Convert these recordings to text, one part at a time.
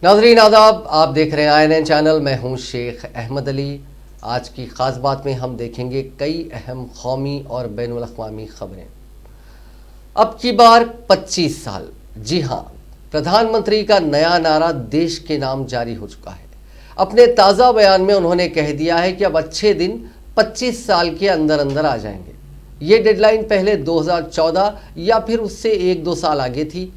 नाज़रीन आदाब, आप देख रहे हैं INN चैनल। मैं हूं शेख अहमद अली। आज की ख़ास बात में हम देखेंगे कई अहम कौमी और बैनुल अक़वामी ख़बरें। अब की बार 25 साल, जी हाँ, प्रधानमंत्री का नया नारा देश के नाम जारी हो चुका है। अपने ताज़ा बयान में उन्होंने कह दिया है कि अब अच्छे दिन 25 साल के अंदर अंदर आ जाएंगे। ये डेडलाइन पहले 2014 या फिर उससे 1-2 साल आगे थी।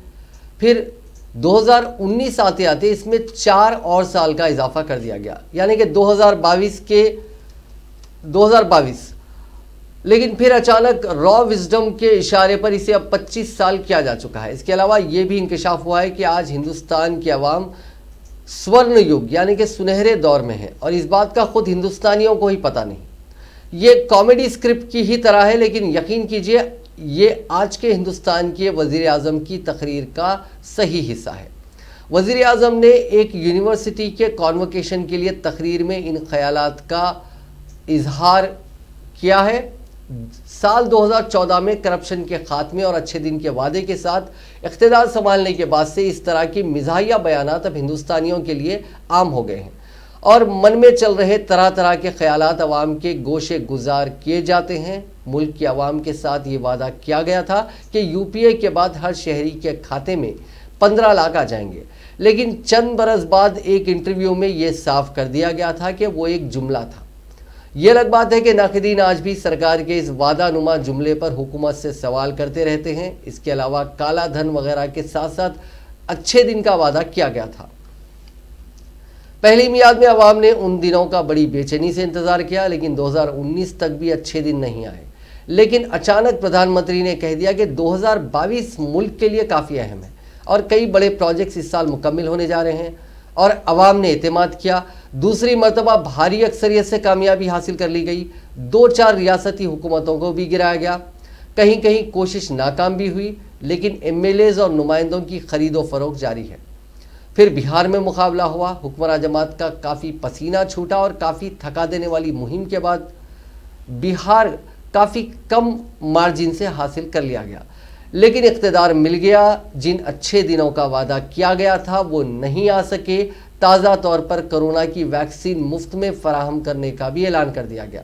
फिर 2019 आते आते इसमें 4 और साल का इजाफा कर दिया गया, यानी कि 2022 लेकिन फिर अचानक रॉ विजडम के इशारे पर इसे अब 25 साल किया जा चुका है। इसके अलावा ये भी इंकशाफ हुआ है कि आज हिंदुस्तान की आवाम स्वर्ण युग यानी कि सुनहरे दौर में है, और इस बात का खुद हिंदुस्तानियों को ही पता नहीं। ये कॉमेडी स्क्रिप्ट की ही तरह है, लेकिन यकीन कीजिए ये आज के हिंदुस्तान के वज़ीर आज़म की तकरीर का सही हिस्सा है। वज़ीर आज़म ने एक यूनिवर्सिटी के कॉन्वोकेशन के लिए तकरीर में इन ख्यालात का इजहार किया है। साल 2014 में करप्शन के खात्मे और अच्छे दिन के वादे के साथ इख्तिदार संभालने के बाद से इस तरह की मिजाहिया बयानात अब हिंदुस्तानियों के लिए आम हो गए हैं, और मन में चल रहे तरह तरह के ख्यालात अवाम के गोशे गुजार किए जाते हैं। मुल्क की आवाम के साथ ये वादा किया गया था कि यूपीए के बाद हर शहरी के खाते में 15 लाख आ जाएंगे, लेकिन चंद बरस बाद एक इंटरव्यू में ये साफ कर दिया गया था कि वो एक जुमला था। ये अलग बात है कि नाक़िदीन आज भी सरकार के इस वादानुमा जुमले पर हुकूमत से सवाल करते रहते हैं। इसके अलावा काला धन वगैरह के साथ साथ अच्छे दिन का वादा किया गया था। पहली मियाद में अवाम ने उन दिनों का बड़ी बेचैनी से इंतज़ार किया, लेकिन 2019 तक भी अच्छे दिन नहीं आए। लेकिन अचानक प्रधानमंत्री ने कह दिया कि 2022 मुल्क के लिए काफ़ी अहम है और कई बड़े प्रोजेक्ट्स इस साल मुकम्मिल होने जा रहे हैं, और अवाम ने एतमाद किया। दूसरी मरतबा भारी अक्सरियत से कामयाबी हासिल कर ली गई। 2-4 रियासती हुकूमतों को भी गिराया गया। कहीं कहीं कोशिश नाकाम भी हुई, लेकिन MLAs और नुमाइंदों की खरीदो फरोख्त जारी है। फिर बिहार में मुकाबला हुआ। हुक्मरान जमात का काफ़ी पसीना छूटा और काफ़ी थका देने वाली मुहिम के बाद बिहार काफ़ी कम मार्जिन से हासिल कर लिया गया, लेकिन इख्तिदार मिल गया। जिन अच्छे दिनों का वादा किया गया था वो नहीं आ सके। ताज़ा तौर पर कोरोना की वैक्सीन मुफ्त में फराहम करने का भी ऐलान कर दिया गया।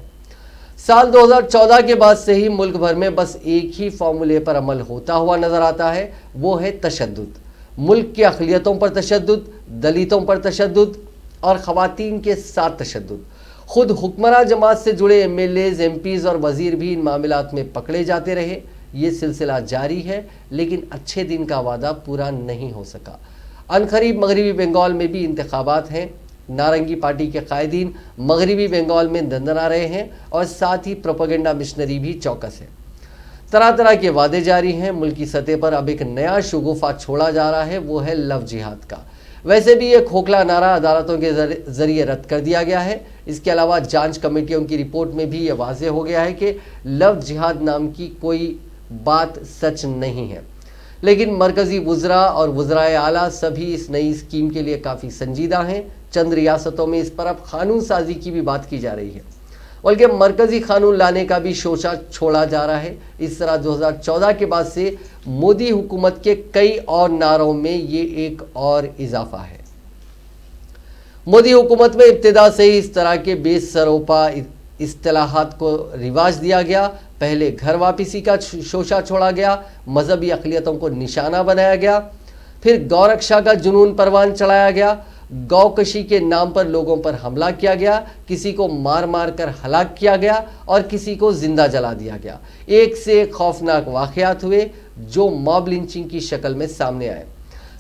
साल 2014 के बाद से ही मुल्क भर में बस एक ही फार्मूले पर अमल होता हुआ नजर आता है, वो है तशद्दुद। मुल्क की अक़लियतों पर तशद्दुद, दलितों पर तशद्दुद और ख़वातीन के साथ तशद्दुद। खुद हुक्मरान जमात से जुड़े MLAs, MPs और वज़ीर भी इन मामलात में पकड़े जाते रहे। ये सिलसिला जारी है, लेकिन अच्छे दिन का वादा पूरा नहीं हो सका। अनकरीब मगरबी बंगाल में भी इंतखाबात हैं। नारंगी पार्टी के कायदीन मगरबी बंगाल में दंदना रहे हैं, और साथ ही प्रोपेगेंडा मिशनरी भी चौकस है। तरह तरह के वादे जारी हैं। मुल्की सतह पर अब एक नया शगुफा छोड़ा जा रहा है, वो है लव जिहाद का। वैसे भी ये खोखला नारा अदालतों के जरिए रद्द कर दिया गया है। इसके अलावा जांच कमेटियों की रिपोर्ट में भी ये वाज़ेह हो गया है कि लव जिहाद नाम की कोई बात सच नहीं है, लेकिन मरकज़ी वज़रा और वज़राए आला सभी इस नई स्कीम के लिए काफ़ी संजीदा हैं। चंद रियासतों में इस पर अब कानून साजी की भी बात की जा रही है, बल्कि मरकज़ी कानून लाने का भी शोशा छोड़ा जा रहा है। इस तरह 2014 के बाद से मोदी हुकूमत के कई और नारों में ये एक और इजाफा है। मोदी हुकूमत में इब्तिदा से ही इस तरह के बेसरोपा इस्तिलाहात को रिवाज दिया गया। पहले घर वापसी का शोशा छोड़ा गया, मजहबी अक़लियतों को निशाना बनाया गया, फिर गौरक्षा का जुनून परवान चढ़ाया गया, गौकशी के नाम पर लोगों पर हमला किया गया, किसी को मार मार कर हलाक किया गया और किसी को जिंदा जला दिया गया। एक से एक खौफनाक वाक़यात हुए जो मॉब लिंचिंग की शक्ल में सामने आए।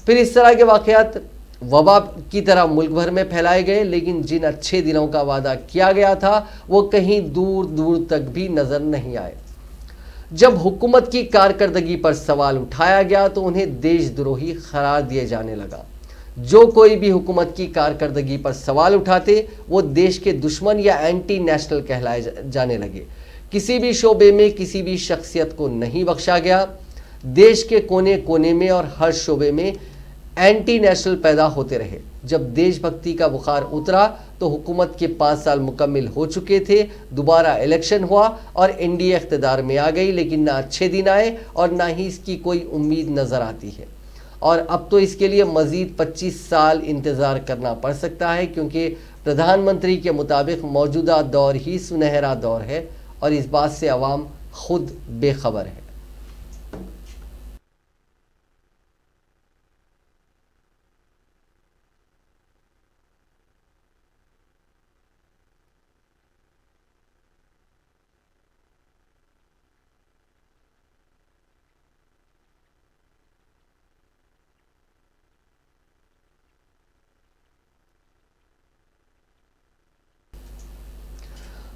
फिर इस तरह के वाक़यात वबा की तरह मुल्क भर में फैलाए गए, लेकिन जिन अच्छे दिनों का वादा किया गया था वो कहीं दूर दूर तक भी नज़र नहीं आए। जब हुकूमत की कारकर्दगी पर सवाल उठाया गया तो उन्हें देशद्रोही करार दिए जाने लगा। जो कोई भी हुकूमत की कारकर्दगी पर सवाल उठाते वो देश के दुश्मन या एंटी नेशनल कहलाए जाने लगे। किसी भी शोबे में किसी भी शख्सियत को नहीं बख्शा गया। देश के कोने कोने में और हर शोबे में एंटी नेशनल पैदा होते रहे। जब देशभक्ति का बुखार उतरा तो हुकूमत के 5 साल मुकम्मिल हो चुके थे, दोबारा इलेक्शन हुआ और NDA इख्तिदार में आ गई, लेकिन ना अच्छे दिन आए और ना ही इसकी कोई उम्मीद नज़र आती है। और अब तो इसके लिए मजीद 25 साल इंतज़ार करना पड़ सकता है, क्योंकि प्रधानमंत्री के मुताबिक मौजूदा दौर ही सुनहरा दौर है और इस बात से अवाम खुद बेखबर है।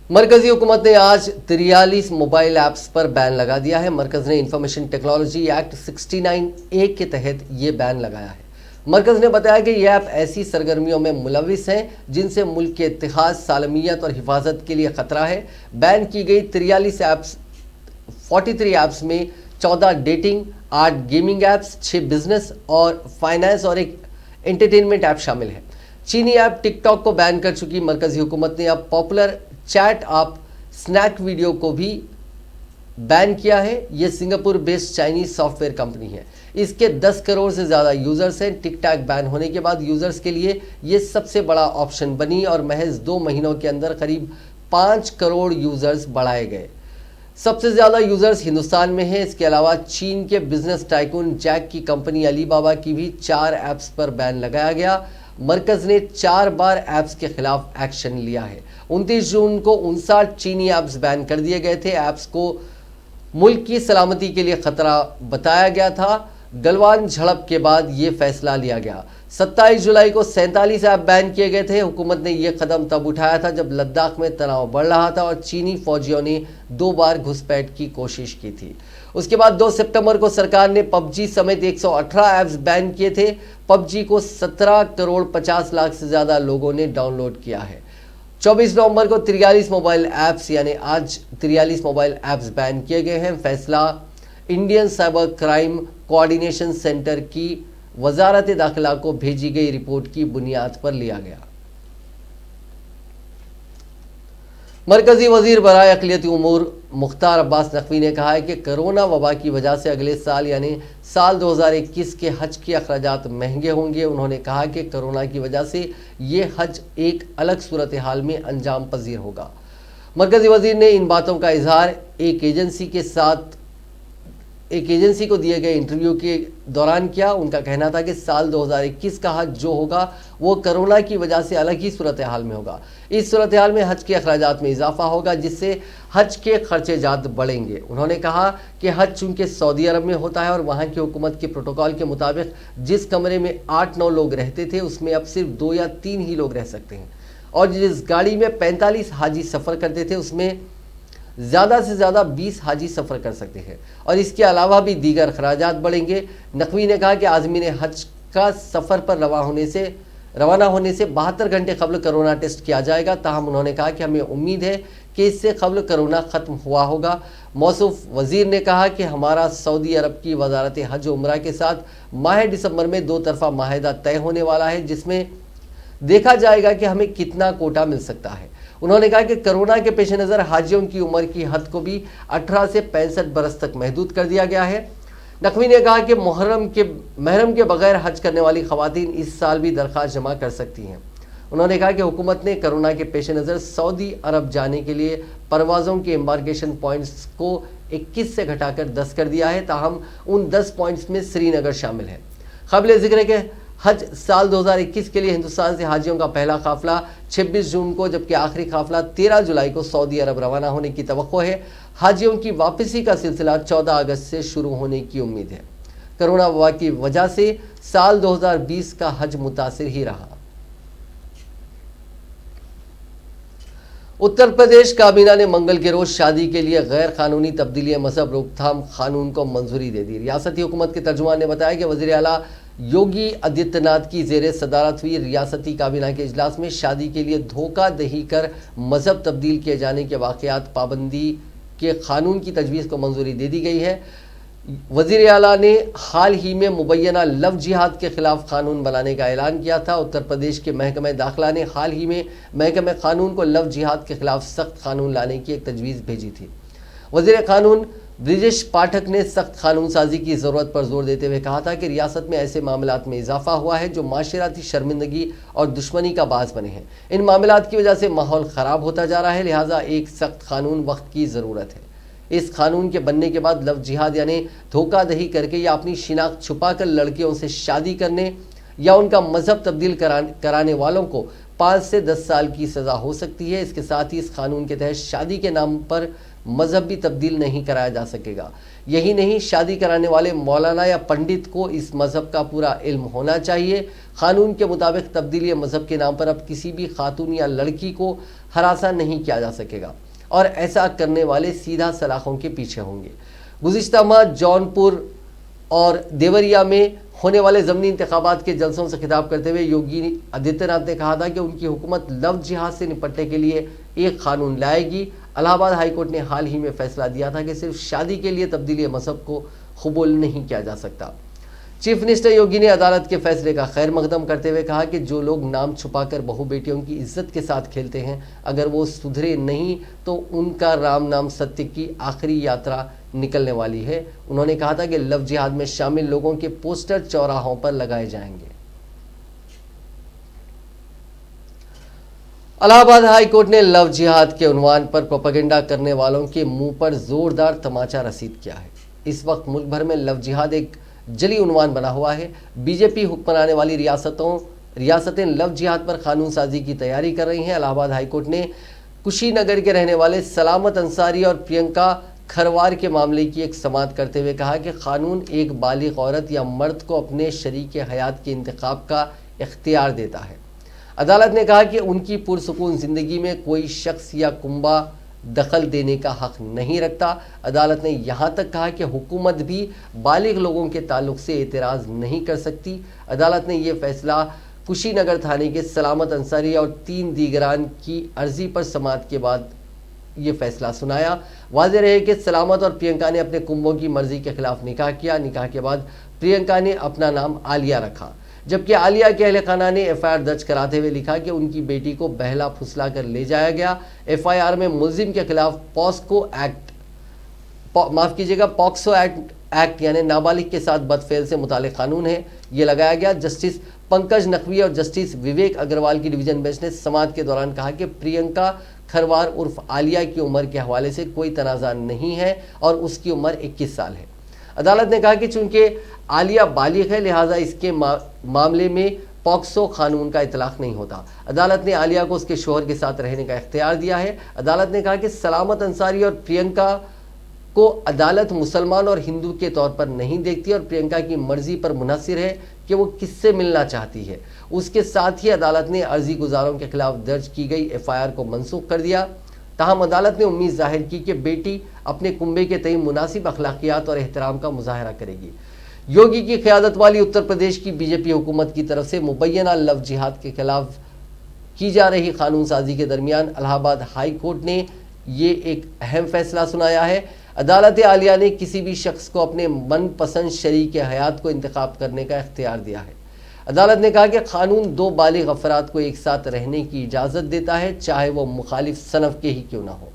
मरकजी हुकूमत ने आज 43 मोबाइल ऐप्स पर बैन लगा दिया है। मरकज ने इंफॉर्मेशन टेक्नोलॉजी एक्ट 69A के तहत ये बैन लगाया है। मरकज ने बताया कि ये ऐप ऐसी सरगर्मियों में मुलविस हैं जिनसे मुल्क के इत्तेहाद, सालमियत और हिफाजत के लिए खतरा है। बैन की गई 43 ऐप्स में 14 डेटिंग, 8 गेमिंग ऐप्स, 6 बिजनेस और फाइनेंस और एक एंटरटेनमेंट ऐप शामिल है। चीनी ऐप टिकटॉक को बैन कर चुकी मरकजी हुकूमत ने अब popular chat app snack video को भी बैन किया है। यह Singapore based Chinese software company है। इसके 10 करोड़ से ज़्यादा यूज़र्स हैं। टिकटॉक बैन होने के बाद यूज़र्स के लिए ये सबसे बड़ा ऑप्शन बनी और महज 2 महीनों के अंदर करीब 5 करोड़ यूज़र्स बढ़ाए गए। सबसे ज़्यादा यूज़र्स हिंदुस्तान में हैं। इसके अलावा चीन के बिजनेस टाइकून जैक की कंपनी अलीबाबा की भी 4 ऐप्स पर बैन लगाया गया। मरकज ने 4 बार ऐप्स के खिलाफ एक्शन लिया है। 29 जून को 59 चीनी ऐप्स बैन कर दिए गए थे। ऐप्स को मुल्क की सलामती के लिए खतरा बताया गया था। गलवान झड़प के बाद ये फैसला लिया गया। 27 जुलाई को 47 ऐप बैन किए गए थे। हुकूमत ने यह कदम तब उठाया था जब लद्दाख में तनाव बढ़ रहा था और चीनी फौजियों ने 2 बार घुसपैठ की कोशिश की थी। उसके बाद 2 सितंबर को सरकार ने पबजी समेत 118 ऐप्स बैन किए थे। पबजी को 17 करोड़ 50 लाख से ज़्यादा लोगों ने डाउनलोड किया है। 24 नवंबर को 43 मोबाइल ऐप्स यानी आज 43 मोबाइल ऐप्स बैन किए गए हैं। फैसला Indian cyber crime coordination centre की वजारत दाखिला को भेजी गई रिपोर्ट की बुनियाद पर लिया गया। मरकजी वजीर बराए अक़लियती उमूर मुख्तार अब्बास नकवी ने कहा है कि कोरोना वबा की वजह से अगले साल यानी साल 2021 के हज के अखराजात महंगे होंगे। उन्होंने कहा कि कोरोना की वजह से ये हज एक अलग सूरत हाल में अंजाम पजीर होगा। मरकजी वजीर ने इन बातों का इजहार एक एजेंसी को दिए गए इंटरव्यू के दौरान किया। उनका कहना था कि साल 2021 का हज जो होगा वो कोरोना की वजह से अलग ही सूरत हाल में होगा। इस सूरत हाल में हज के अखराजात में इजाफा होगा जिससे हज के खर्चे जात बढ़ेंगे। उन्होंने कहा कि हज चूँकि सऊदी अरब में होता है और वहाँ की हुकूमत के प्रोटोकॉल के मुताबिक जिस कमरे में 8-9 लोग रहते थे उसमें अब सिर्फ 2 या 3 ही लोग रह सकते हैं और जिस गाड़ी में 45 हाजी सफ़र करते थे उसमें ज़्यादा से ज़्यादा 20 हाजी सफ़र कर सकते हैं और इसके अलावा भी दीगर खराजात बढ़ेंगे। नकवी ने कहा कि आज़मीन हज का सफ़र पर रवाना होने से 72 घंटे कबल कोरोना टेस्ट किया जाएगा। ताहम उन्होंने कहा कि हमें उम्मीद है कि इससे कबल कोरोना ख़त्म हुआ होगा। मौसूफ वज़ीर ने कहा कि हमारा सऊदी अरब की वजारत हज उम्रा के साथ माह दिसंबर में 2 तरफ़ा माहिदा तय होने वाला है जिसमें देखा जाएगा कि हमें कितना कोटा मिल सकता है। उन्होंने कहा कि कोरोना के पेश नज़र हाजियों की उम्र की हद को भी 18 से 65 बरस तक महदूद कर दिया गया है। नकवी ने कहा कि महरम के बगैर हज करने वाली खवातीन इस साल भी दरख्वास्त जमा कर सकती हैं। उन्होंने कहा कि हुकूमत ने कोरोना के पेश नज़र सऊदी अरब जाने के लिए परवाज़ों के एम्बार्केशन पॉइंट्स को 21 से घटाकर 10 कर दिया है। ताहम उन 10 पॉइंट्स में श्रीनगर शामिल है। काबिल ज़िक्र है कि हज साल 2021 के लिए हिंदुस्तान से हाजियों का पहला काफ़िला 26 जून को जबकि आखिरी काफ़िला 13 जुलाई को सऊदी अरब रवाना होने की तवक्को है। हाजियों की वापसी का सिलसिला 14 अगस्त से शुरू होने की उम्मीद है। कोरोना वबा की वजह से साल 2020 का हज मुतासिर ही रहा। उत्तर प्रदेश काबीना ने मंगल के रोज शादी के लिए गैर कानूनी तब्दीली मजहब रोकथाम कानून को मंजूरी दे दी। रियासती हुकूमत के तर्जुमान ने बताया कि वज़ीर आला योगी आदित्यनाथ की ज़ेर सदारत हुई रियासती काबीना के इजलास में शादी के लिए धोखा दही कर मजहब तब्दील किए जाने के वाक़यात पाबंदी के कानून की तजवीज़ को मंजूरी दे दी गई है। वज़ीर आला ने हाल ही में मुबैना लव जिहाद के ख़िलाफ़ कानून बनाने का ऐलान किया था। उत्तर प्रदेश के महकमा दाखिला ने हाल ही में महकमा कानून को लव जिहाद के ख़िलाफ़ सख्त कानून लाने की एक तजवीज़ भेजी थी। वज़ीर कानून ब्रिजेश पाठक ने सख्त कानून साजी की जरूरत पर जोर देते हुए कहा था कि रियासत में ऐसे मामलात में इजाफा हुआ है जो माशराती शर्मिंदगी और दुश्मनी का बास बने हैं। इन मामलात की वजह से माहौल खराब होता जा रहा है, लिहाजा एक सख्त कानून वक्त की ज़रूरत है। इस कानून के बनने के बाद लव जिहाद यानी धोखाधड़ी करके या अपनी शिनाख्त छुपाकर लड़कियों से शादी करने या उनका मजहब तब्दील कराने वालों को 5 से 10 साल की सज़ा हो सकती है। इसके साथ ही इस कानून के तहत शादी के नाम पर मजहब भी तब्दील नहीं कराया जा सकेगा। यही नहीं, शादी कराने वाले मौलाना या पंडित को इस मजहब का पूरा इल्म होना चाहिए। कानून के मुताबिक तब्दीली मजहब के नाम पर अब किसी भी खातून या लड़की को हरासा नहीं किया जा सकेगा और ऐसा करने वाले सीधा सलाखों के पीछे होंगे। गुज़िश्ता माह जौनपुर और देवरिया में होने वाले ज़मीनी इंतखाबात के जलसों से खिताब करते हुए योगी आदित्यनाथ ने कहा था कि उनकी हुकूमत लव जिहाद से निपटने के लिए एक कानून लाएगी। इलाहाबाद हाईकोर्ट ने हाल ही में फैसला दिया था कि सिर्फ शादी के लिए तब्दीली मजहब को कबूल नहीं किया जा सकता। चीफ मिनिस्टर योगी ने अदालत के फैसले का खैर मकदम करते हुए कहा कि जो लोग नाम छुपाकर बहु बेटियों की इज्जत के साथ खेलते हैं, अगर वो सुधरे नहीं तो उनका राम नाम सत्य की आखिरी यात्रा निकलने वाली है। उन्होंने कहा था कि लव जिहाद में शामिल लोगों के पोस्टर चौराहों पर लगाए जाएंगे। इलाहाबाद हाई कोर्ट ने लव जिहाद के उन्वान पर प्रोपेगेंडा करने वालों के मुंह पर जोरदार तमाचा रसीद किया है। इस वक्त मुल्क भर में लव जिहाद एक जली उन्वान बना हुआ है। बीजेपी हुक्मराने वाली रियासतें लव जिहाद पर कानून साजी की तैयारी कर रही हैं। इलाहाबाद हाईकोर्ट ने कुशीनगर के रहने वाले सलामत अंसारी और प्रियंका खरवार के मामले की एक समाअत करते हुए कहा कि कानून एक बालिग औरत या मर्द को अपने शरीक हयात के इंतखाब का इख्तियार देता है। अदालत ने कहा कि उनकी पुरसुकून ज़िंदगी में कोई शख्स या कुंबा दखल देने का हक नहीं रखता। अदालत ने यहाँ तक कहा कि हुकूमत भी बालिग लोगों के ताल्लुक से एतराज़ नहीं कर सकती। अदालत ने यह फैसला कुशीनगर थाने के सलामत अंसारी और 3 दीगरान की अर्जी पर समाअत के बाद ये फैसला सुनाया। वाज़ेह रहे कि सलामत और प्रियंका ने अपने कुंबों की मर्जी के खिलाफ निकाह किया। निकाह के बाद प्रियंका ने अपना नाम आलिया रखा, जबकि आलिया के अहले खाना ने एफआईआर दर्ज कराते हुए लिखा कि उनकी बेटी को बहला फुसला कर ले जाया गया। एफआईआर में मुलजिम के खिलाफ पॉक्सो एक्ट यानी नाबालिग के साथ बदफेल से मुतालिक कानून है, ये लगाया गया। जस्टिस पंकज नकवी और जस्टिस विवेक अग्रवाल की डिवीजन बेंच ने समाअत के दौरान कहा कि प्रियंका खरवार उर्फ आलिया की उम्र के हवाले से कोई तनाज़ा नहीं है और उसकी उम्र 21 साल है। अदालत ने कहा कि चूंकि आलिया बालिग है, लिहाजा इसके मामले में पॉक्सो कानून का इतलाक नहीं होता। अदालत ने आलिया को उसके शोहर के साथ रहने का इख्तियार दिया है। अदालत ने कहा कि सलामत अंसारी और प्रियंका को अदालत मुसलमान और हिंदू के तौर पर नहीं देखती और प्रियंका की मर्जी पर मुनहसिर है कि वो किससे मिलना चाहती है। उसके साथ ही अदालत ने अर्जी गुजारों के खिलाफ दर्ज की गई एफआईआर को मनसूख कर दिया। ताहम अदालत ने उम्मीद जाहिर की कि बेटी अपने कुंबे के तय मुनासिब अखलाकियात और एहतराम का मुजाहरा करेगी। योगी की क़यादत वाली उत्तर प्रदेश की बीजेपी हुकूमत की तरफ से मुबैना लव जिहाद के खिलाफ की जा रही कानून साजी के दरमियान इलाहाबाद हाई कोर्ट ने ये एक अहम फैसला सुनाया है। अदालत आलिया ने किसी भी शख्स को अपने मनपसंद शरीक हयात को इंतखाब करने का इख्तियार दिया है। अदालत ने कहा कि कानून 2 बालिग अफराद को एक साथ रहने की इजाज़त देता है, चाहे वो मुखालिफ सनफ के ही क्यों ना हो।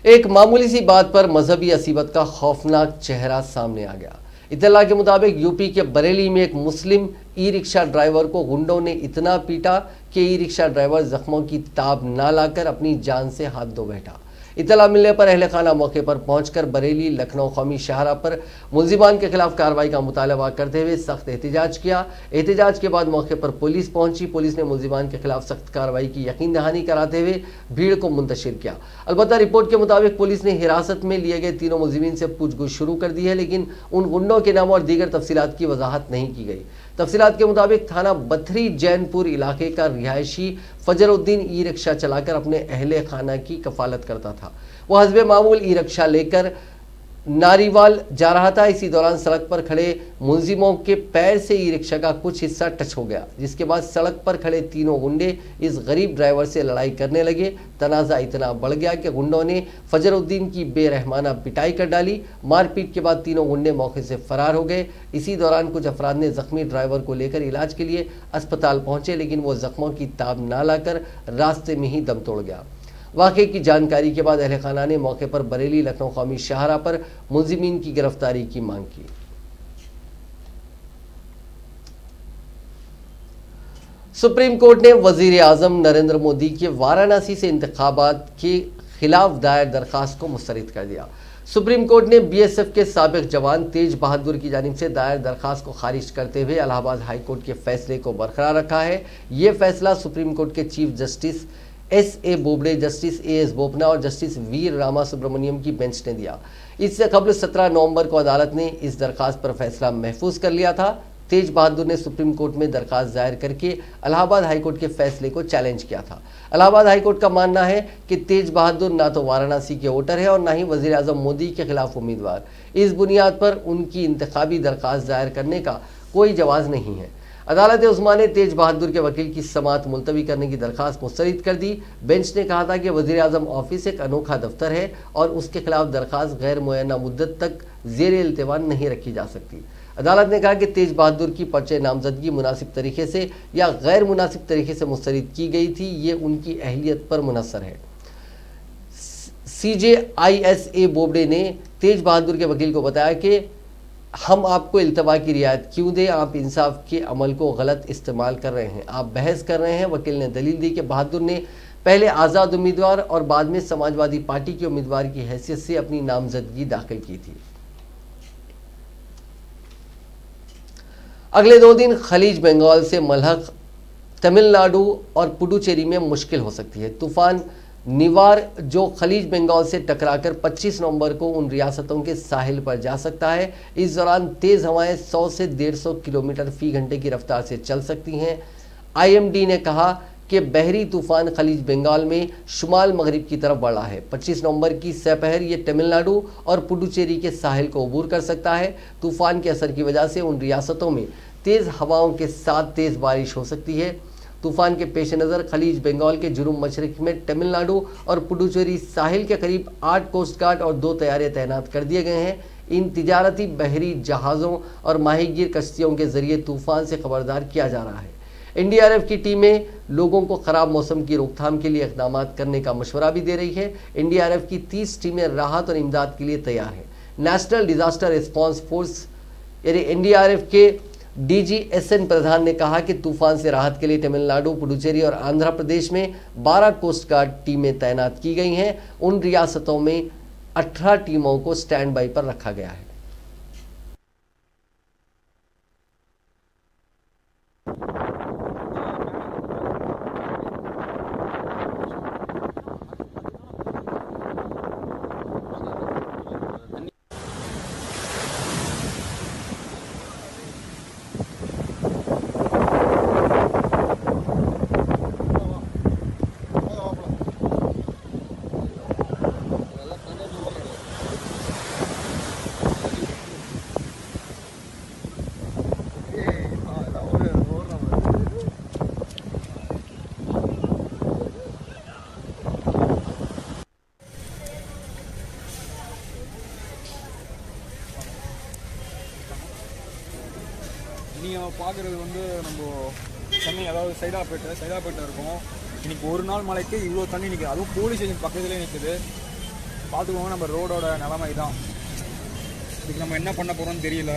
एक मामूली सी बात पर मजहबी असीबत का खौफनाक चेहरा सामने आ गया। इत्तला के मुताबिक यूपी के बरेली में एक मुस्लिम ई रिक्शा ड्राइवर को गुंडों ने इतना पीटा कि ई रिक्शा ड्राइवर जख्मों की ताब ना लाकर अपनी जान से हाथ धो बैठा। इत्तला मिलने पर अहले खाना मौके पर पहुंचकर बरेली लखनऊ कौमी शाहरा पर मुलजिमान के खिलाफ कार्रवाई का मुतालबा करते हुए सख्त एहतजाज किया। एहतजाज के बाद मौके पर पुलिस पहुंची। पुलिस ने मुलजिमान के खिलाफ सख्त कार्रवाई की यकीन दहानी कराते हुए भीड़ को मुंतशिर किया। अलबत्ता रिपोर्ट के मुताबिक पुलिस ने हिरासत में लिए गए तीनों मुलजिमीन से पूछगछ शुरू कर दी है, लेकिन उन गुंडों के नाम और दीगर तफसीलात की वजाहत नहीं की गई। तफसीलात के मुताबिक थाना बथरी जैनपुर इलाके का रिहायशी फजरुद्दीन ई रिक्शा चलाकर अपने अहले खाना की कफालत करता था। वह हस्बे मामूल ई रिक्शा लेकर नारीवाल जा रहा था। इसी दौरान सड़क पर खड़े मुलजिमों के पैर से ई रिक्शा का कुछ हिस्सा टच हो गया, जिसके बाद सड़क पर खड़े तीनों गुंडे इस गरीब ड्राइवर से लड़ाई करने लगे। तनाज़ा इतना बढ़ गया कि गुंडों ने फजरुद्दीन की बेरहमाना पिटाई कर डाली। मारपीट के बाद तीनों गुंडे मौके से फरार हो गए। इसी दौरान कुछ अफराद ने जख्मी ड्राइवर को लेकर इलाज के लिए अस्पताल पहुंचे, लेकिन वो जख्मों की ताब ना लाकर रास्ते में ही दम तोड़ गया। वाक़े की जानकारी के बाद अहले खाना ने मौके पर बरेली लखनऊ कौमी शाहराह पर मुलजिमीन की गिरफ्तारी की मांग की। सुप्रीम कोर्ट ने वजीर आजम नरेंद्र मोदी के वाराणसी से इंतखाबात के खिलाफ दायर दरखास्त को मुस्तरद कर दिया। सुप्रीम कोर्ट ने बीएसएफ के साबिक जवान तेज बहादुर की जानिब से दायर दरखास्त को खारिज करते हुए इलाहाबाद हाई कोर्ट के फैसले को बरकरार रखा है। ये फैसला सुप्रीम कोर्ट के chief justice एस.ए. Bobde, justice AS. Bopanna और जस्टिस वी रामा सुब्रमण्यम की बेंच ने दिया। इससे कबल 17 नवंबर को अदालत ने इस दरखास्त पर फैसला महफूज कर लिया था। तेज बहादुर ने सुप्रीम कोर्ट में दरखास्त दायर करके इलाहाबाद हाईकोर्ट के फैसले को चैलेंज किया था। इलाहाबाद हाईकोर्ट का मानना है कि तेज बहादुर ना तो वाराणसी के वोटर है और ना ही वजीर आजम मोदी के खिलाफ उम्मीदवार। इस बुनियाद पर उनकी इंतखाबी दरखास्त दायर करने का कोई जवाज नहीं है। अदालत उस्मा ने तेज बहादुर के वकील की समाअत मुलतवी करने की दरखास्त मुस्तरद कर दी। बेंच ने कहा था कि वजीर आजम ऑफिस एक अनोखा दफ्तर है और उसके खिलाफ दरखास्त गैर मुअय्यना मुद्दत तक ज़ेर इल्तिवा नहीं रखी जा सकती। अदालत ने कहा कि तेज बहादुर की पर्चे नामजदगी मुनासिब तरीके से या गैर मुनासिब तरीके से मुस्तरद की गई थी, ये उनकी अहलियत पर मुनहसर है। CJISA बोबडे ने तेज बहादुर के वकील को बताया कि हम आपको इल्तवा की रियायत क्यों दें, आप इंसाफ के अमल को गलत इस्तेमाल कर रहे हैं, आप बहस कर रहे हैं। वकील ने दलील दी कि बहादुर ने पहले आज़ाद उम्मीदवार और बाद में समाजवादी पार्टी के उम्मीदवार की हैसियत से अपनी नामजदगी दाखिल की थी। अगले 2 दिन खलीज बंगाल से मलहक तमिलनाडु और पुडुचेरी में मुश्किल हो सकती है। तूफान निवार जो खलीज बंगाल से टकराकर 25 नवंबर को उन रियासतों के साहिल पर जा सकता है। इस दौरान तेज़ हवाएं 100 से 150 किलोमीटर फी घंटे की रफ्तार से चल सकती हैं। IMD ने कहा कि बहरी तूफान खलीज बंगाल में शुमाल मगरिब की तरफ बढ़ा है। 25 नवंबर की सपहर ये तमिलनाडु और पुडुचेरी के साहिल को अबूर कर सकता है। तूफान के असर की वजह से उन रियासतों में तेज़ हवाओं के साथ तेज़ बारिश हो सकती है। तूफान के पेश नज़र खलीज बंगाल के जुनूब मशरक में तमिलनाडु और पुडुचेरी साहिल के करीब 8 कोस्ट गार्ड और 2 तैयारे तैनात कर दिए गए हैं। इन तिजारती बहरी जहाज़ों और माहीगीर कश्तियों के जरिए तूफान से खबरदार किया जा रहा है। NDRF की टीमें लोगों को ख़राब मौसम की रोकथाम के लिए इक़दाम करने का मशवरा भी दे रही है। NDRF की 30 टीमें राहत और इमदाद के लिए तैयार हैं। नेशनल डिज़ास्टर रिस्पॉन्स फोर्स यानी NDRF के DG SN प्रधान ने कहा कि तूफान से राहत के लिए तमिलनाडु, पुडुचेरी और आंध्र प्रदेश में 12 कोस्ट गार्ड टीमें तैनात की गई हैं। उन रियासतों में 18 टीमों को स्टैंड बाई पर रखा गया है। நீங்கள் பார்க்குறது வந்து நம்ம சென்னை, அதாவது சைதாப்பேட்டை இருக்கும். இன்றைக்கி ஒரு நாள் மழைக்கு இவ்வளோ தண்ணி நிற்குது, அதுவும் போலீஸ் ஸ்டேஷன் பக்கத்துலேயே நிற்குது. பார்த்துக்கோங்க, நம்ம ரோடோட நிலைமை தான். இதுக்கு நம்ம என்ன பண்ண போகிறோம்னு தெரியல.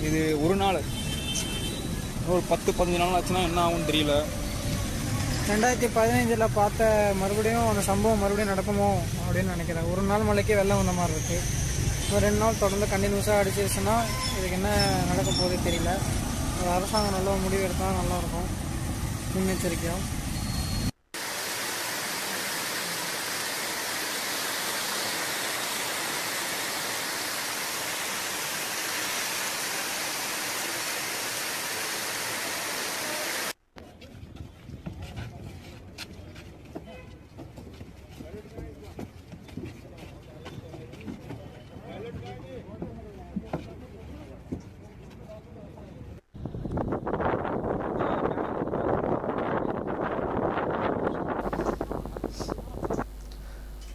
இது ஒரு நாள், ஒரு 10-15 நாள் ஆச்சுன்னா என்ன ஆகும்னு தெரியல. 2015 பார்த்த மறுபடியும் அந்த சம்பவம் மறுபடியும் நடக்குமோ அப்படின்னு நினைக்கிறேன். ஒரு நாள் மழைக்கே வெள்ளம் வந்த மாதிரி இருக்குது. ஒரு 2 நாள் தொடர்ந்து கண்டினியூஸாக அடிச்சிருச்சுன்னா இதுக்கு என்ன நடக்க போதே தெரியல. அரசாங்கம் நல்ல முடிவு எடுத்தால் நல்லாயிருக்கும், முன்னெச்சரிக்கையாக.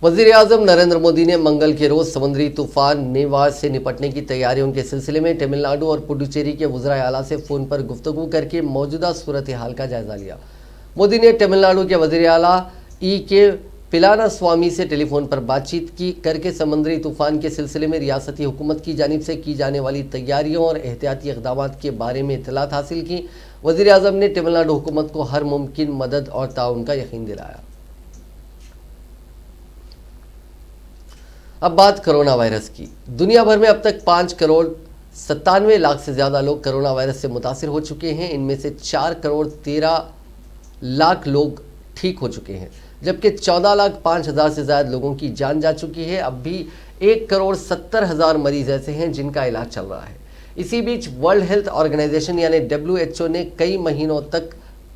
वज़ीर आज़म नरेंद्र मोदी ने मंगल के रोज़ समुद्री तूफान निवार से निपटने की तैयारियों के सिलसिले में तमिलनाडु और पुडुचेरी के वज़राए आला से फ़ोन पर गुफ्तगू करके मौजूदा सूरत हाल का जायज़ा लिया। मोदी ने तमिलनाडु के वज़ीर आला E.K. पिलाना स्वामी से टेलीफोन पर बातचीत की करके समुद्री तूफान के सिलसिले में रियासती हुकूमत की जानिब से की जाने वाली तैयारियों और एहतियाती इक़दाम के बारे में इत्तलात हासिल की। वज़ीर आज़म ने तमिलनाडु हुकूमत को हर मुमकिन मदद और ताउन का यकीन दिलाया। अब बात कोरोना वायरस की। दुनिया भर में अब तक 5,97,00,000 से ज़्यादा लोग कोरोना वायरस से मुतासिर हो चुके हैं। इनमें से 4,13,00,000 लोग ठीक हो चुके हैं, जबकि 14,05,000 से ज़्यादा लोगों की जान जा चुकी है। अब भी 1,70,000 मरीज ऐसे हैं जिनका इलाज चल रहा है। इसी बीच वर्ल्ड हेल्थ ऑर्गेनाइजेशन यानी WHO ने कई महीनों तक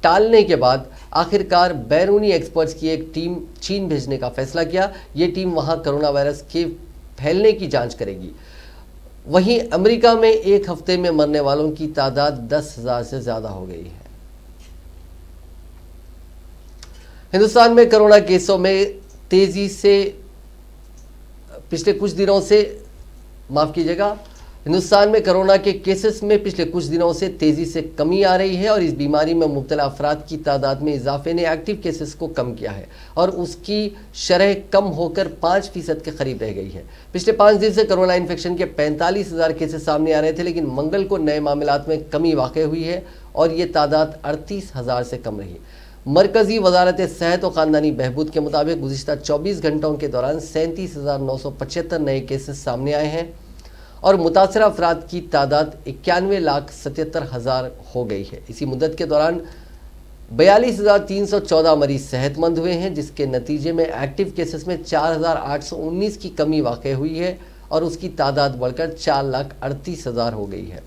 टालने के बाद आखिरकार बैरूनी एक्सपर्ट्स की एक टीम चीन भेजने का फैसला किया। ये टीम वहां कोरोना वायरस के फैलने की जांच करेगी। वहीं अमेरिका में एक हफ्ते में मरने वालों की तादाद 10,000 से ज़्यादा हो गई है। हिंदुस्तान में कोरोना केसों में तेजी से पिछले कुछ दिनों से हिंदुस्तान में कोरोना के केसेस में पिछले कुछ दिनों से तेजी से कमी आ रही है और इस बीमारी में मुब्तला अफराद की तादाद में इजाफे ने एक्टिव केसेस को कम किया है और उसकी शरह कम होकर 5% के करीब रह गई है। पिछले 5 दिन से कोरोना इन्फेक्शन के 45,000 केसेस सामने आ रहे थे, लेकिन मंगल को नए मामलात में कमी वाक़ हुई है और ये तादाद 38,000 से कम रही। मरकजी वजारत सेहत और ख़ानदानी बहबूद के मुताबिक गुज़िश्ता 24 घंटों के दौरान 37,975 नए केसेस सामने आए हैं और मुतासरा अफराद की तादाद 91,77,000 हो गई है। इसी मुद्दत के दौरान 42,314 मरीज सेहतमंद हुए हैं, जिसके नतीजे में एक्टिव केसेस में 4,819 की कमी वाक़ हुई है और उसकी तादाद बढ़कर 4,38,000 हो गई है।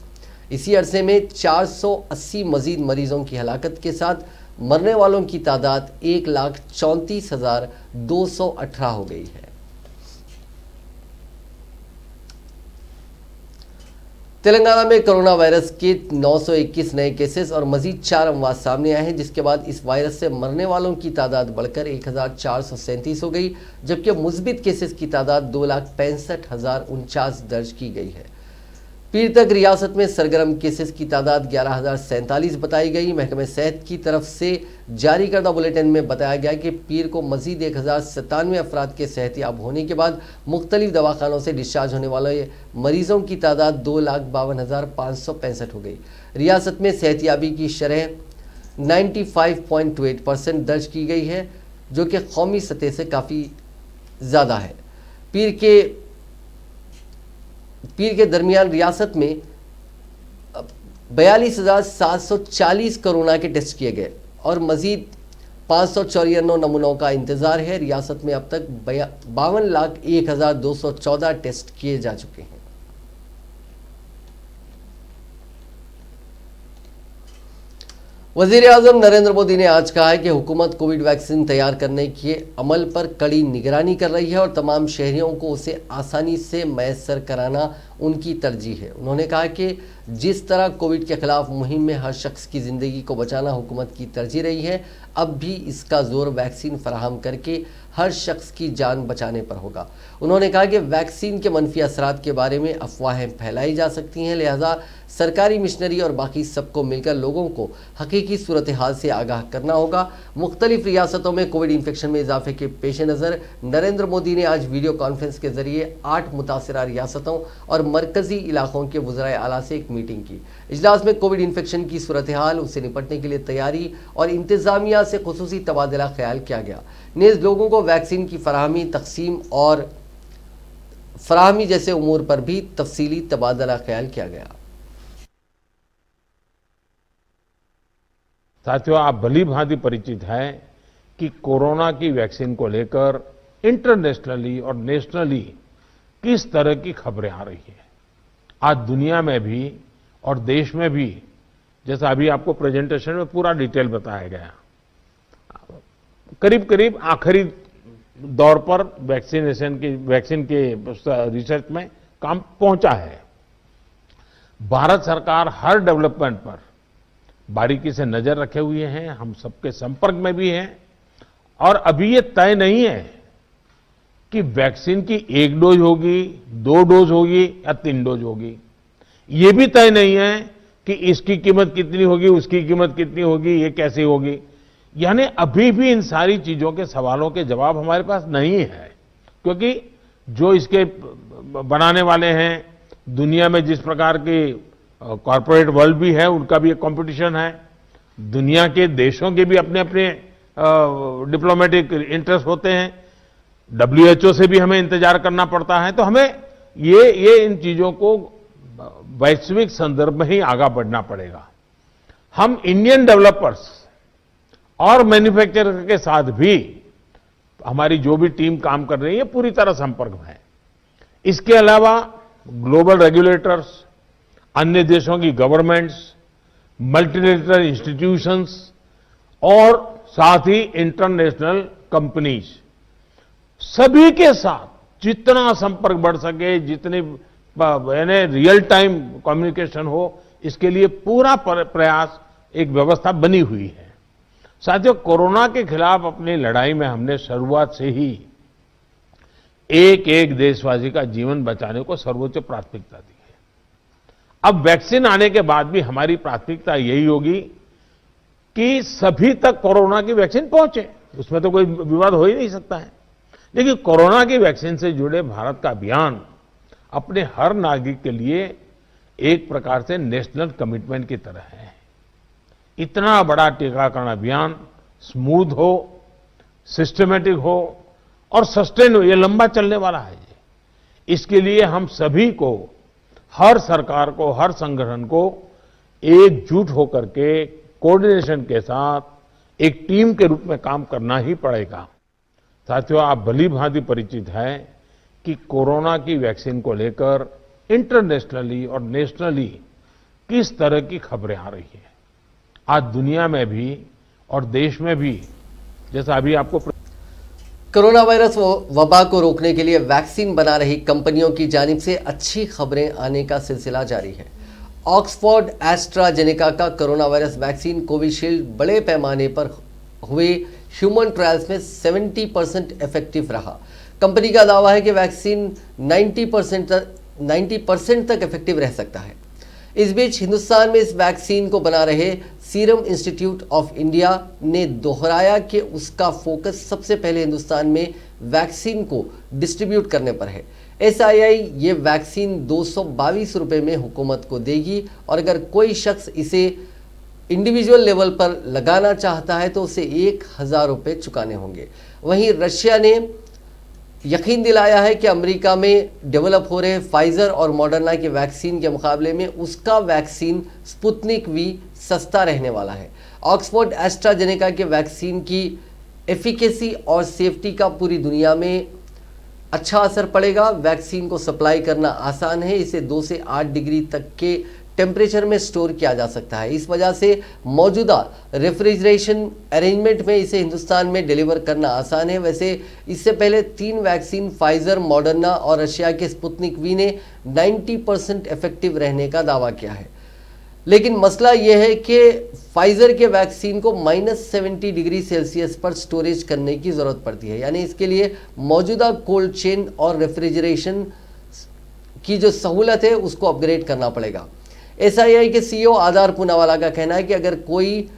इसी अरसे में 480 मजीद मरीजों की हलाकत के साथ मरने वालों की तादाद 1,34,218 हो गई है। तेलंगाना में कोरोना वायरस के 921 नए केसेस और मजीद 4 अमवात सामने आए हैं, जिसके बाद इस वायरस से मरने वालों की तादाद बढ़कर 1,437 हो गई, जबकि मुस्बित केसेस की तादाद 2,65,049 दर्ज की गई है। पीर तक रियासत में सरगर्म केसेस की तादाद 11,047 बताई गई। महकमे सेहत की तरफ से जारी करदा बुलेटिन में बताया गया कि पीर को मजीद 1,097 अफराद के सेहतियाब होने के बाद मुख्तलिफ दवाखानों से डिस्चार्ज होने वाले मरीजों की तादाद 2,52,565 हो गई। रियासत में सेहतियाबी की शरह 95.28% दर्ज की गई है, जो कि कौमी सतह से काफ़ी ज़्यादा है। पीर के दरमियान रियासत में 42,740 कोरोना के टेस्ट किए गए और मजीद 594 नमूनों का इंतज़ार है। रियासत में अब तक 52,01,214 टेस्ट किए जा चुके हैं। वज़ीर आज़म नरेंद्र मोदी ने आज कहा है कि हुकूमत कोविड वैक्सीन तैयार करने के अमल पर कड़ी निगरानी कर रही है और तमाम शहरियों को उसे आसानी से मैसर कराना उनकी तरजीह है। उन्होंने कहा कि जिस तरह कोविड के खिलाफ मुहिम में हर शख्स की ज़िंदगी को बचाना हुकूमत की तरजीह रही है, अब भी इसका जोर वैक्सीन फराहम करके हर शख्स की जान बचाने पर होगा। उन्होंने कहा कि वैक्सीन के मनफी असरात के बारे में अफवाहें फैलाई जा सकती हैं, लिहाजा सरकारी मिशनरी और बाकी सबको मिलकर लोगों को हकीकी सूरत हाल से आगाह करना होगा। मुख्तलिफ रियासतों में कोविड इन्फेक्शन में इजाफे के पेश नज़र नरेंद्र मोदी ने आज वीडियो कॉन्फ्रेंस के जरिए 8 मुतासरा रियासतों और मरकजी इलाकों के वज़राए आला से एक मीटिंग की। इजलास में कोविड इन्फेक्शन की सूरत हाल, उससे निपटने के लिए तैयारी और इंतज़ामिया से खुसूसी तबादला ख्याल किया गया। नेज़ लोगों को वैक्सीन की फराहमी, तकसीम और फराहमी जैसे उमूर पर भी तफसीली तबादला ख्याल किया गया। साथियों, आप भली भांति परिचित हैं कि कोरोना की वैक्सीन को लेकर इंटरनेशनली और नेशनली किस तरह की खबरें आ रही हैं। आज दुनिया में भी और देश में भी, जैसा अभी आपको प्रेजेंटेशन में पूरा डिटेल बताया गया, करीब करीब आखिरी दौर पर वैक्सीन के रिसर्च में काम पहुंचा है। भारत सरकार हर डेवलपमेंट पर बारीकी से नजर रखे हुए हैं, हम सबके संपर्क में भी हैं और अभी ये तय नहीं है कि वैक्सीन की 1 डोज होगी, 2 डोज होगी या 3 डोज होगी। ये भी तय नहीं है कि इसकी कीमत कितनी होगी, उसकी कीमत कितनी होगी, ये कैसे होगी। यानी अभी भी इन सारी चीजों के सवालों के जवाब हमारे पास नहीं है, क्योंकि जो इसके बनाने वाले हैं, दुनिया में जिस प्रकार की कॉरपोरेट वर्ल्ड भी है, उनका भी एक कंपटीशन है, दुनिया के देशों के भी अपने अपने डिप्लोमेटिक इंटरेस्ट होते हैं, WHO से भी हमें इंतजार करना पड़ता है। तो हमें ये इन चीजों को वैश्विक संदर्भ में ही आगे बढ़ना पड़ेगा। हम इंडियन डेवलपर्स और मैन्युफैक्चरर के साथ भी हमारी जो भी टीम काम कर रही है पूरी तरह संपर्क में है। इसके अलावा ग्लोबल रेगुलेटर्स, अन्य देशों की गवर्नमेंट्स, मल्टीलेटरल इंस्टीट्यूशंस और साथ ही इंटरनेशनल कंपनीज, सभी के साथ जितना संपर्क बढ़ सके, जितनी यानी रियल टाइम कम्युनिकेशन हो, इसके लिए पूरा प्रयास, एक व्यवस्था बनी हुई है। साथियों, कोरोना के खिलाफ अपनी लड़ाई में हमने शुरुआत से ही एक एक देशवासी का जीवन बचाने को सर्वोच्च प्राथमिकता दी है। अब वैक्सीन आने के बाद भी हमारी प्राथमिकता यही होगी कि सभी तक कोरोना की वैक्सीन पहुंचे, उसमें तो कोई विवाद हो ही नहीं सकता है। लेकिन कोरोना की वैक्सीन से जुड़े भारत का अभियान अपने हर नागरिक के लिए एक प्रकार से नेशनल कमिटमेंट की तरह है। इतना बड़ा टीकाकरण अभियान स्मूथ हो, सिस्टमेटिक हो और सस्टेन हो, ये लंबा चलने वाला है। इसके लिए हम सभी को, हर सरकार को, हर संगठन को एकजुट होकर के कोऑर्डिनेशन के साथ एक टीम के रूप में काम करना ही पड़ेगा। साथियों, आप भली भांति परिचित हैं कि कोरोना की वैक्सीन को लेकर इंटरनेशनली और नेशनली किस तरह की खबरें आ रही हैं। आज दुनिया में भी और देश में भी, जैसा अभी आपको कोरोना वायरस वबा को रोकने के लिए वैक्सीन बना रही कंपनियों की जानिब से अच्छी खबरें आने का सिलसिला जारी है। ऑक्सफोर्ड एस्ट्राजेनेका का कोरोना वायरस वैक्सीन कोविशील्ड बड़े पैमाने पर हुए ह्यूमन ट्रायल्स में 70% इफेक्टिव रहा। कंपनी का दावा है कि वैक्सीन 90% तक इफेक्टिव रह सकता है। इस बीच हिंदुस्तान में इस वैक्सीन को बना रहे सीरम इंस्टीट्यूट ऑफ इंडिया ने दोहराया कि उसका फोकस सबसे पहले हिंदुस्तान में वैक्सीन को डिस्ट्रीब्यूट करने पर है। SII ये वैक्सीन 222 रुपये में हुकूमत को देगी और अगर कोई शख्स इसे इंडिविजुअल लेवल पर लगाना चाहता है तो उसे 1000 रुपये चुकाने होंगे। वहीं रशिया ने यकीन दिलाया है कि अमेरिका में डेवलप हो रहे फाइजर और मॉडर्ना के वैक्सीन के मुकाबले में उसका वैक्सीन स्पुतनिक वी सस्ता रहने वाला है। ऑक्सफोर्ड एस्ट्राजेनेका के वैक्सीन की एफिकेसी और सेफ्टी का पूरी दुनिया में अच्छा असर पड़ेगा। वैक्सीन को सप्लाई करना आसान है, इसे 2 से 8 डिग्री तक के टेम्परेचर में स्टोर किया जा सकता है। इस वजह से मौजूदा रेफ्रिजरेशन अरेंजमेंट में इसे हिंदुस्तान में डिलीवर करना आसान है। वैसे इससे पहले 3 वैक्सीन फाइजर, मॉडर्ना और रशिया के स्पुतनिक वी ने 90% इफेक्टिव रहने का दावा किया है। लेकिन मसला यह है कि फाइजर के वैक्सीन को -70 डिग्री सेल्सियस पर स्टोरेज करने की ज़रूरत पड़ती है, यानी इसके लिए मौजूदा कोल्ड चेन और रेफ्रिजरेशन की जो सहूलत है उसको अपग्रेड करना पड़ेगा। SII के CEO आधार पूनावाला का कहना है कि अगर कोई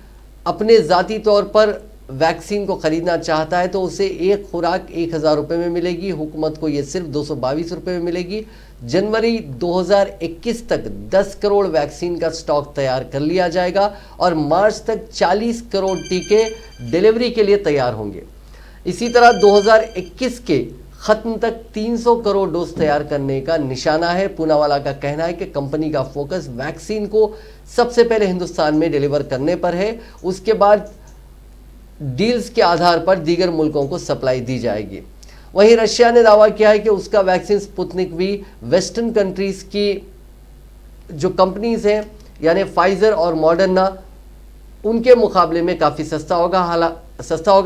अपने ज़ाती तौर पर वैक्सीन को ख़रीदना चाहता है तो उसे एक खुराक 1000 रुपये में मिलेगी। हुकूमत को ये सिर्फ 222 रुपये में मिलेगी। जनवरी 2021 तक 10 करोड़ वैक्सीन का स्टॉक तैयार कर लिया जाएगा और मार्च तक 40 करोड़ टीके डिलीवरी के लिए तैयार होंगे। इसी तरह 2021 के खत्म तक 300 करोड़ डोज तैयार करने का निशाना है। पूनावाला का कहना है कि कंपनी का फोकस वैक्सीन को सबसे पहले हिंदुस्तान में डिलीवर करने पर है, उसके बाद डील्स के आधार पर दीगर मुल्कों को सप्लाई दी जाएगी। वहीं रशिया ने दावा किया है कि उसका vaccine Sputnik V western countries की जो कंपनीज हैं यानी फाइजर और मॉडर्ना उनके मुकाबले में काफ़ी सस्ता होगा।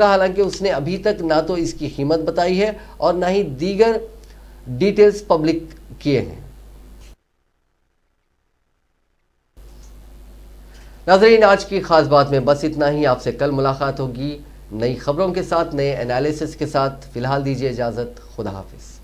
हालांकि उसने अभी तक ना तो इसकी कीमत बताई है और ना ही दीगर डिटेल्स पब्लिक किए हैं। नाज़रीन, आज की खास बात में बस इतना ही। आपसे कल मुलाकात होगी नई खबरों के साथ, नए एनालिसिस के साथ। फिलहाल दीजिए इजाज़त। खुदा हाफिज़।